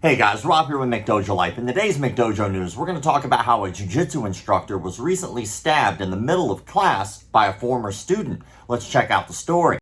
Hey guys, Rob here with McDojoLife. In today's McDojo news, we're going to talk about how a jiu-jitsu instructor was recently stabbed in the middle of class by a former student. Let's check out the story.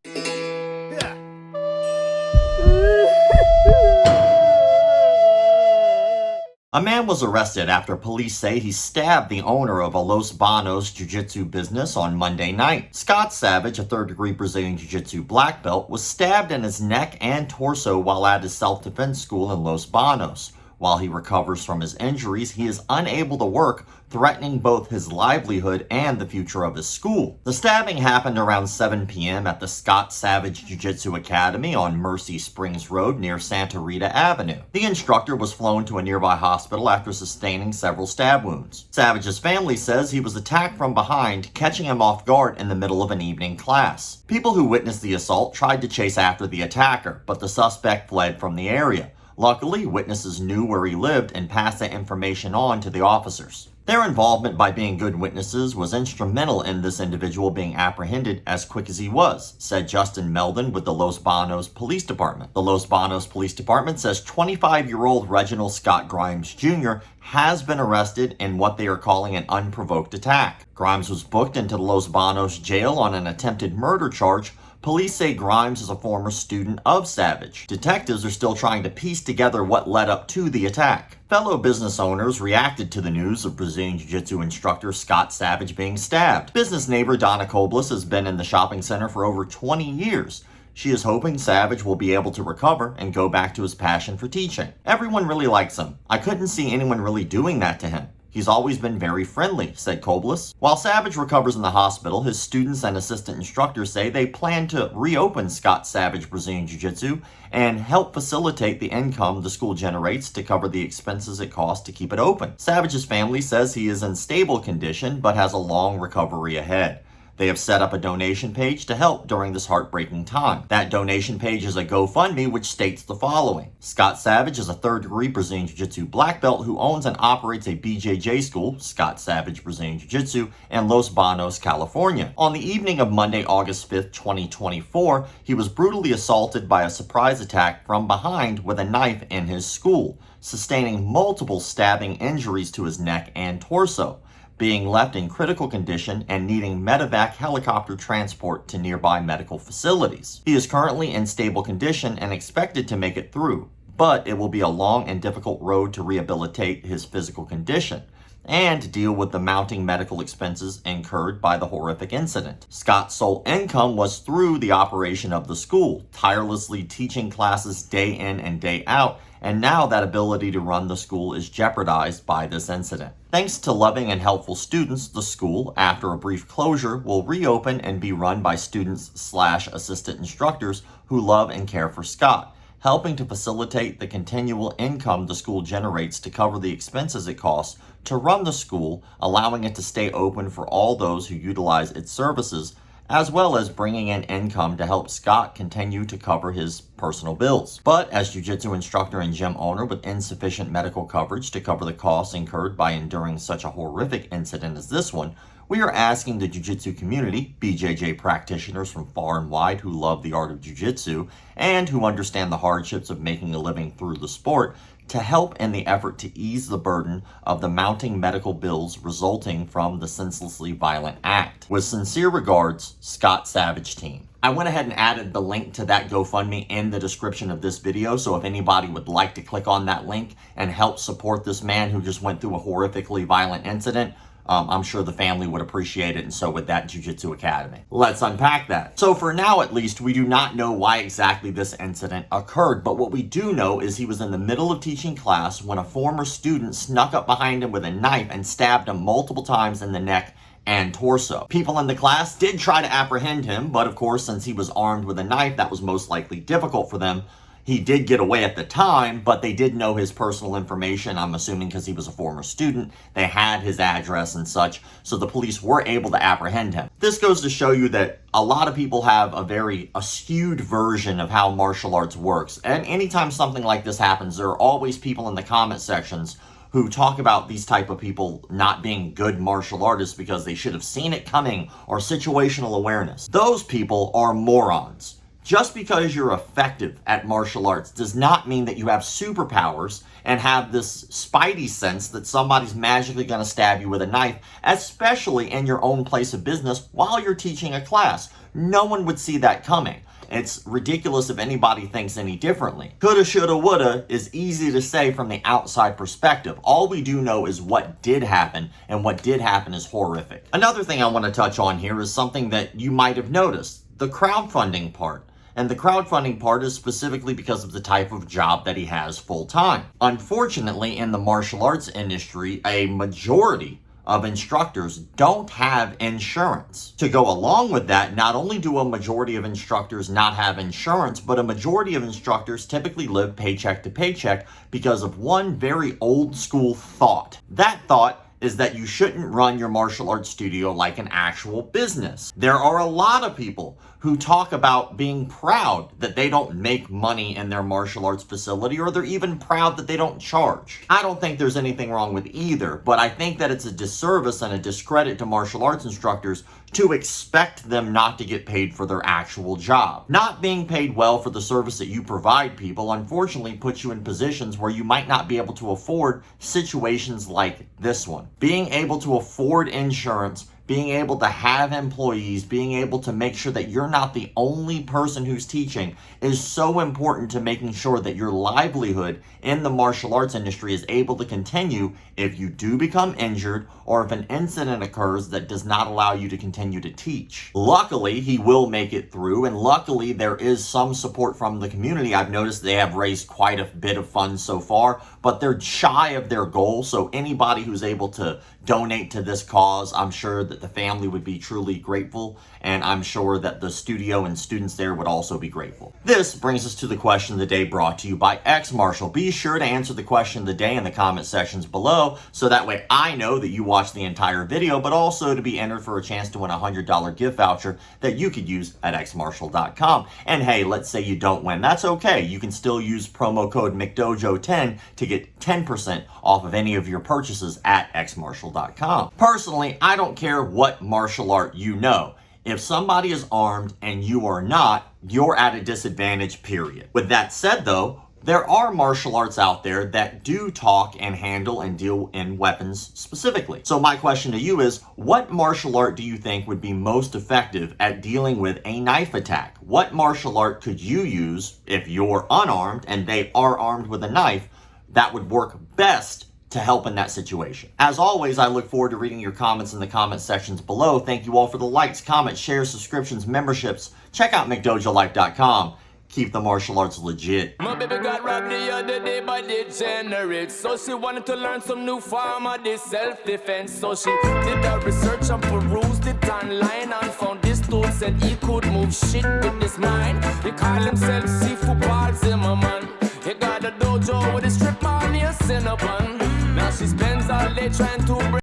A man was arrested after police say he stabbed the owner of a Los Banos Jiu-Jitsu business on Monday night. Scott Savage, a third-degree Brazilian Jiu-Jitsu black belt, was stabbed in his neck and torso while at his self-defense school in Los Banos. While he recovers from his injuries, he is unable to work, threatening both his livelihood and the future of his school. The stabbing happened around 7 p.m. at the Scott Savage Jiu-Jitsu Academy on Mercy Springs Road near Santa Rita Avenue. The instructor was flown to a nearby hospital after sustaining several stab wounds. Savage's family says he was attacked from behind, catching him off guard in the middle of an evening class. People who witnessed the assault tried to chase after the attacker, but the suspect fled from the area. Luckily, witnesses knew where he lived and passed that information on to the officers. Their involvement by being good witnesses was instrumental in this individual being apprehended as quick as he was, said Justin Meldon with the Los Banos Police Department. The Los Banos Police Department says 25-year-old Reginald Scott Grimes Jr. has been arrested in what they are calling an unprovoked attack. Grimes was booked into the Los Banos jail on an attempted murder charge. Police say Grimes is a former student of Savage. Detectives are still trying to piece together what led up to the attack. Fellow business owners reacted to the news of Brazilian Jiu-Jitsu instructor Scott Savage being stabbed. Business neighbor Donna Koblis has been in the shopping center for over 20 years. She is hoping Savage will be able to recover and go back to his passion for teaching. Everyone really likes him. I couldn't see anyone really doing that to him. He's always been very friendly, said Koblis. While Savage recovers in the hospital, his students and assistant instructors say they plan to reopen Scott Savage Brazilian Jiu-Jitsu and help facilitate the income the school generates to cover the expenses it costs to keep it open. Savage's family says he is in stable condition but has a long recovery ahead. They have set up a donation page to help during this heartbreaking time. That donation page is a GoFundMe which states the following. Scott Savage is a third-degree Brazilian Jiu-Jitsu black belt who owns and operates a BJJ school, Scott Savage Brazilian Jiu-Jitsu, in Los Banos, California. On the evening of Monday, August 5th, 2024, he was brutally assaulted by a surprise attack from behind with a knife in his school, sustaining multiple stabbing injuries to his neck and torso, being left in critical condition and needing medevac helicopter transport to nearby medical facilities. He is currently in stable condition and expected to make it through, but it will be a long and difficult road to rehabilitate his physical condition and deal with the mounting medical expenses incurred by the horrific incident. Scott's sole income was through the operation of the school, tirelessly teaching classes day in and day out, and now that ability to run the school is jeopardized by this incident. Thanks to loving and helpful students, the school, after a brief closure, will reopen and be run by students/assistant instructors who love and care for Scott, helping to facilitate the continual income the school generates to cover the expenses it costs to run the school, allowing it to stay open for all those who utilize its services, as well as bringing in income to help Scott continue to cover his personal bills. But as jiu-jitsu instructor and gym owner with insufficient medical coverage to cover the costs incurred by enduring such a horrific incident as this one, we are asking the jiu-jitsu community, BJJ practitioners from far and wide who love the art of jiu-jitsu and who understand the hardships of making a living through the sport, to help in the effort to ease the burden of the mounting medical bills resulting from the senselessly violent act. With sincere regards, Scott Savage Team. I went ahead and added the link to that GoFundMe in the description of this video, so if anybody would like to click on that link and help support this man who just went through a horrifically violent incident, I'm sure the family would appreciate it, and so would that Jiu-Jitsu Academy. Let's unpack that. So for now, at least, we do not know why exactly this incident occurred, but what we do know is he was in the middle of teaching class when a former student snuck up behind him with a knife and stabbed him multiple times in the neck and torso. People in the class did try to apprehend him, but of course, since he was armed with a knife, that was most likely difficult for them. He did get away at the time, but they did know his personal information, I'm assuming because he was a former student. They had his address and such, so the police were able to apprehend him. This goes to show you that a lot of people have a very skewed version of how martial arts works. And anytime something like this happens, there are always people in the comment sections who talk about these type of people not being good martial artists because they should have seen it coming or situational awareness. Those people are morons. Just because you're effective at martial arts does not mean that you have superpowers and have this spidey sense that somebody's magically going to stab you with a knife, especially in your own place of business while you're teaching a class. No one would see that coming. It's ridiculous if anybody thinks any differently. Coulda, shoulda, woulda is easy to say from the outside perspective. All we do know is what did happen, and what did happen is horrific. Another thing I want to touch on here is something that you might have noticed, the crowdfunding part. And the crowdfunding part is specifically because of the type of job that he has full time. Unfortunately, in the martial arts industry, a majority of instructors don't have insurance. To go along with that, not only do a majority of instructors not have insurance, but a majority of instructors typically live paycheck to paycheck because of one very old school thought. That thought is that you shouldn't run your martial arts studio like an actual business. There are a lot of people who talk about being proud that they don't make money in their martial arts facility, or they're even proud that they don't charge. I don't think there's anything wrong with either, but I think that it's a disservice and a discredit to martial arts instructors to expect them not to get paid for their actual job. Not being paid well for the service that you provide people unfortunately puts you in positions where you might not be able to afford situations like this one. Being able to afford insurance, being able to have employees, being able to make sure that you're not the only person who's teaching is so important to making sure that your livelihood in the martial arts industry is able to continue if you do become injured or if an incident occurs that does not allow you to continue to teach. Luckily, he will make it through, and luckily there is some support from the community. I've noticed they have raised quite a bit of funds so far, but they're shy of their goal, so anybody who's able to donate to this cause, I'm sure that the family would be truly grateful, and I'm sure that the studio and students there would also be grateful. This brings us to the question of the day, brought to you by X Marshall. Be sure to answer the question of the day in the comment sections below, so that way I know that you watched the entire video, but also to be entered for a chance to win a $100 gift voucher that you could use at xmarshall.com. And hey, let's say you don't win. That's okay. You can still use promo code McDojo10 to get 10% off of any of your purchases at xmarshall.com. Personally, I don't care what martial art you know. If somebody is armed and you are not, you're at a disadvantage, period. With that said though, there are martial arts out there that do talk and handle and deal in weapons specifically. So my question to you is, what martial art do you think would be most effective at dealing with a knife attack? What martial art could you use if you're unarmed and they are armed with a knife that would work best to help in that situation? As always, I look forward to reading your comments in the comment sections below. Thank you all for the likes, comments, shares, subscriptions, memberships. Check out McDojoLife.com. Keep the martial arts legit. My baby got robbed the other day by degenerates, so she wanted to learn some new form of this self-defense. So she did her research and perused it online and found this dude said he could move shit with his mind. He call himself Seafood Paul Zimmerman. He got a dojo with a strip on here, Cinnabon. Now she spends all day trying to bring